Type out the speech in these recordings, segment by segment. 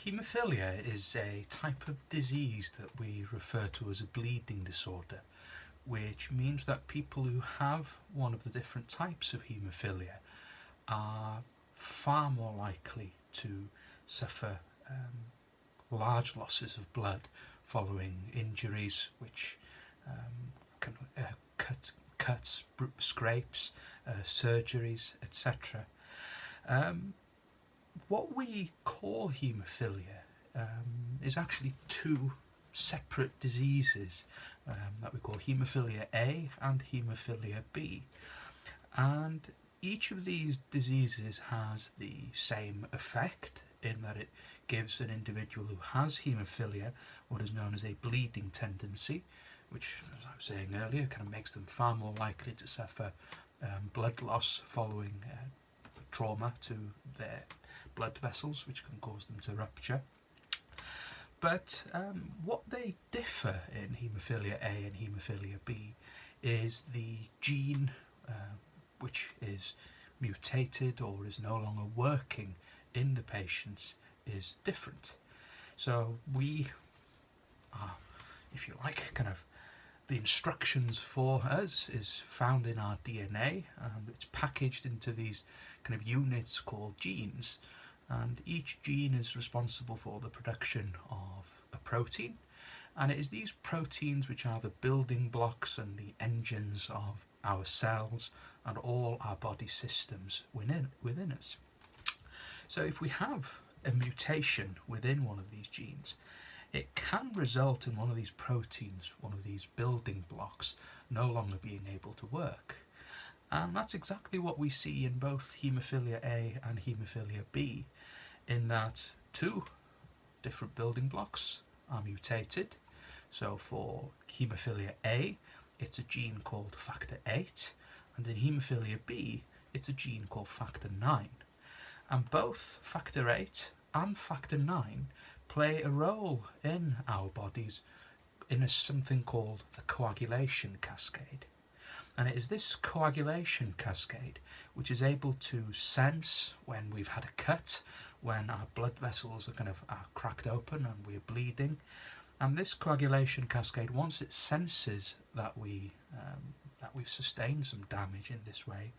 Haemophilia is a type of disease that we refer to as a bleeding disorder, which means that people who have one of the different types of haemophilia are far more likely to suffer large losses of blood following injuries which can cuts, scrapes, surgeries, etc. What we call haemophilia is actually two separate diseases that we call haemophilia A and haemophilia B. And each of these diseases has the same effect in that it gives an individual who has haemophilia what is known as a bleeding tendency, which, as I was saying earlier, kind of makes them far more likely to suffer blood loss following trauma to their blood vessels, which can cause them to rupture. But what they differ in haemophilia A and haemophilia B is the gene which is mutated or is no longer working in the patients is different. So we are, if you like, kind of the instructions for us is found in our DNA, and it's packaged into these kind of units called genes, and each gene is responsible for the production of a protein, and it is these proteins which are the building blocks and the engines of our cells and all our body systems within us. So if we have a mutation within one of these genes, it can result in one of these proteins, one of these building blocks, no longer being able to work. And that's exactly what we see in both haemophilia A and haemophilia B, in that two different building blocks are mutated. So for haemophilia A, it's a gene called factor 8, and in haemophilia B, it's a gene called factor 9. And both factor 8 and factor 9 play a role in our bodies in something called the coagulation cascade. And it is this coagulation cascade which is able to sense when we've had a cut, when our blood vessels are cracked open and we're bleeding. And this coagulation cascade, once it senses that we've sustained some damage in this way,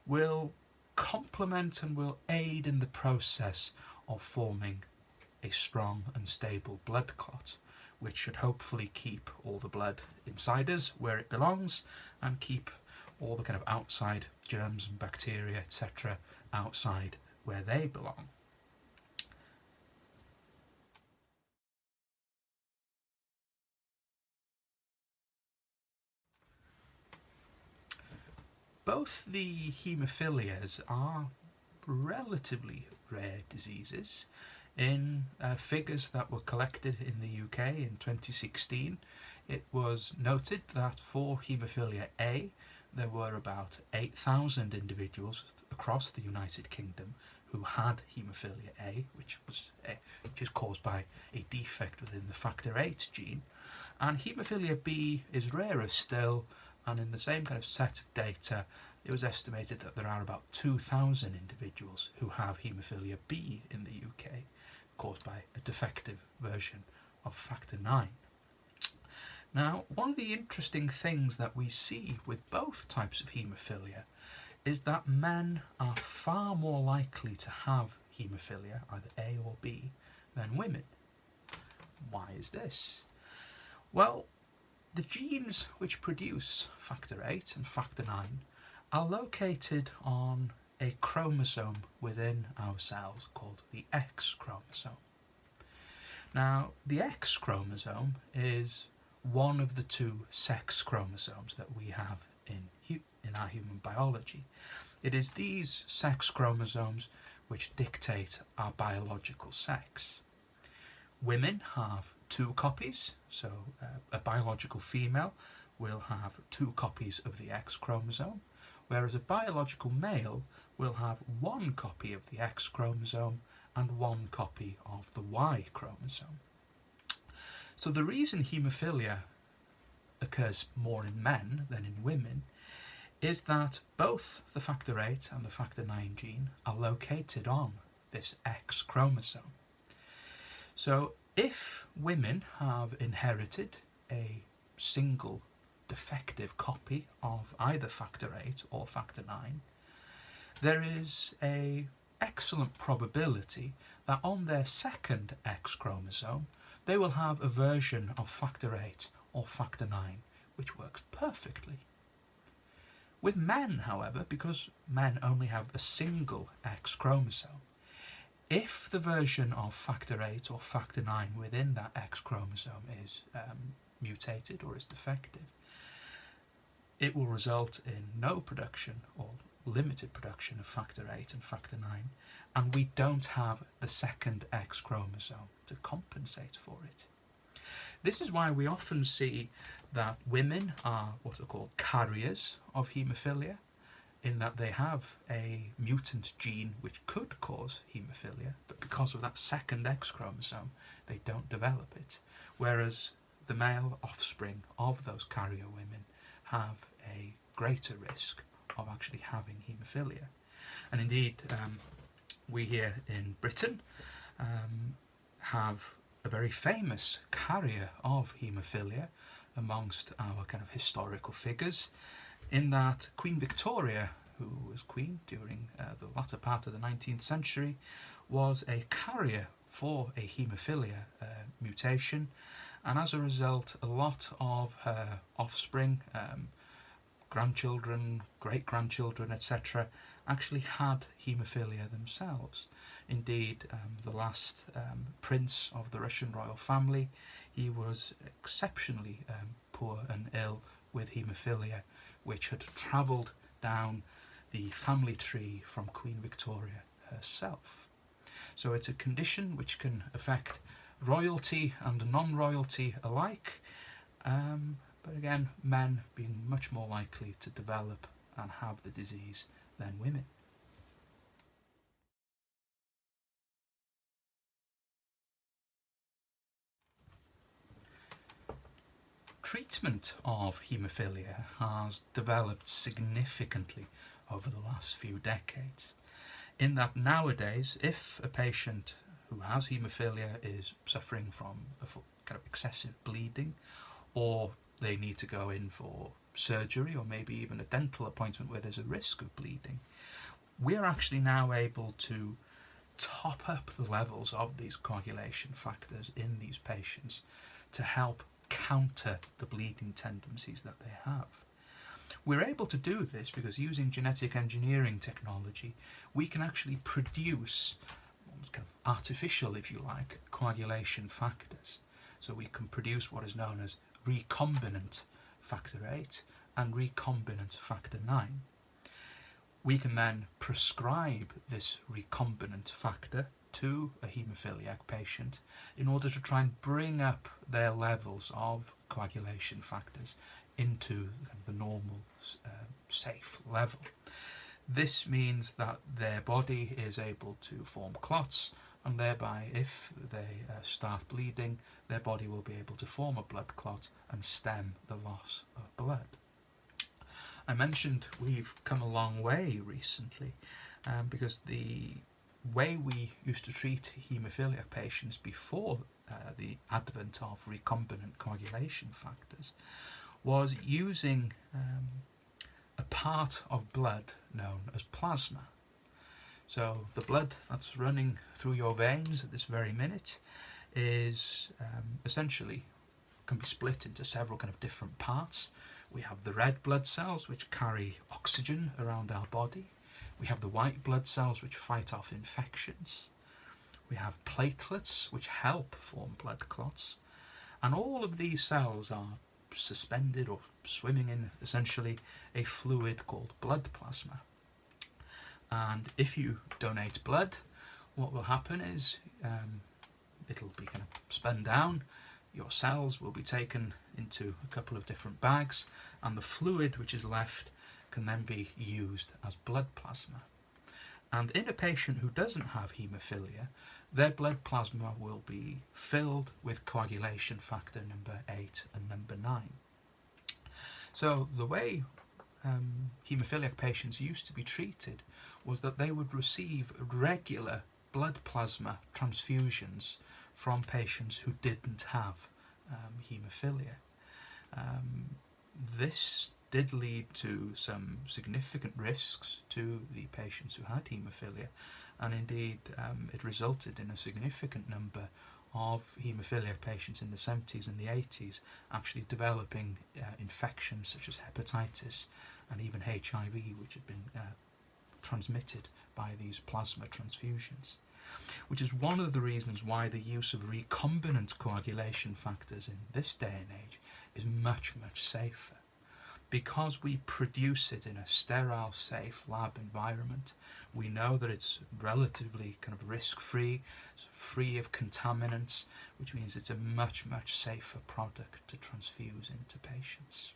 will complement and will aid in the process of forming a strong and stable blood clot, which should hopefully keep all the blood inside us where it belongs and keep all the kind of outside germs and bacteria, etc., outside where they belong. Both the haemophilias are relatively rare diseases. In figures that were collected in the UK in 2016, it was noted that for haemophilia A, there were about 8,000 individuals across the United Kingdom who had haemophilia A, which is caused by a defect within the factor 8 gene. And haemophilia B is rarer still, and in the same kind of set of data, it was estimated that there are about 2,000 individuals who have haemophilia B in the UK, caused by a defective version of factor 9. Now, one of the interesting things that we see with both types of haemophilia is that men are far more likely to have haemophilia, either A or B, than women. Why is this? Well, the genes which produce factor 8 and factor 9 are located on a chromosome within our cells called the X chromosome. Now, the X chromosome is one of the two sex chromosomes that we have in our human biology. It is these sex chromosomes which dictate our biological sex. Women have 2 copies, so a biological female will have 2 copies of the X chromosome, whereas a biological male will have 1 copy of the X chromosome and 1 copy of the Y chromosome. So the reason haemophilia occurs more in men than in women is that both the factor 8 and the factor 9 gene are located on this X chromosome. So if women have inherited a single defective copy of either factor 8 or factor 9, there is an excellent probability that on their second X chromosome they will have a version of factor 8 or factor 9 which works perfectly. With men, however, because men only have a single X chromosome, if the version of factor 8 or factor 9 within that X chromosome is mutated or is defective, it will result in no production or limited production of factor 8 and factor 9, and we don't have the second X chromosome to compensate for it. This is why we often see that women are what are called carriers of haemophilia, in that they have a mutant gene which could cause haemophilia, but because of that second X chromosome they don't develop it, whereas the male offspring of those carrier women have a greater risk of actually having haemophilia. And indeed, we here in Britain have a very famous carrier of haemophilia amongst our kind of historical figures, in that Queen Victoria, who was queen during the latter part of the 19th century, was a carrier for a haemophilia mutation, and as a result a lot of her offspring, grandchildren, great-grandchildren, etc., actually had haemophilia themselves. Indeed, the last prince of the Russian royal family, he was exceptionally poor and ill with haemophilia, which had travelled down the family tree from Queen Victoria herself. So it's a condition which can affect royalty and non-royalty alike, but again, men being much more likely to develop and have the disease than women. Treatment of haemophilia has developed significantly over the last few decades, in that nowadays if a patient who has haemophilia is suffering from a kind of excessive bleeding, or they need to go in for surgery or maybe even a dental appointment where there's a risk of bleeding, we're actually now able to top up the levels of these coagulation factors in these patients to help counter the bleeding tendencies that they have. We're able to do this because using genetic engineering technology we can actually produce kind of artificial, if you like, coagulation factors. So we can produce what is known as recombinant factor 8 and recombinant factor 9. We can then prescribe this recombinant factor to a haemophiliac patient in order to try and bring up their levels of coagulation factors into the normal safe level. This means that their body is able to form clots, and thereby if they start bleeding, their body will be able to form a blood clot and stem the loss of blood. I mentioned we've come a long way recently, because the way we used to treat haemophiliac patients before the advent of recombinant coagulation factors was using a part of blood known as plasma. So the blood that's running through your veins at this very minute is essentially can be split into several kind of different parts. We have the red blood cells which carry oxygen around our body. We have the white blood cells which fight off infections. We have platelets which help form blood clots. And all of these cells are suspended or swimming in essentially a fluid called blood plasma. And if you donate blood, what will happen is it'll be kind of spun down, your cells will be taken into a couple of different bags, and the fluid which is left can then be used as blood plasma. And in a patient who doesn't have haemophilia, their blood plasma will be filled with coagulation factor number 8 and number 9. So the way haemophiliac patients used to be treated was that they would receive regular blood plasma transfusions from patients who didn't have haemophilia. This did lead to some significant risks to the patients who had haemophilia, and indeed it resulted in a significant number of haemophilia patients in the 70s and the 80s actually developing infections such as hepatitis and even HIV, which had been transmitted by these plasma transfusions, which is one of the reasons why the use of recombinant coagulation factors in this day and age is much, much safer. Because we produce it in a sterile, safe lab environment, we know that it's relatively kind of risk-free, free of contaminants, which means it's a much, much safer product to transfuse into patients.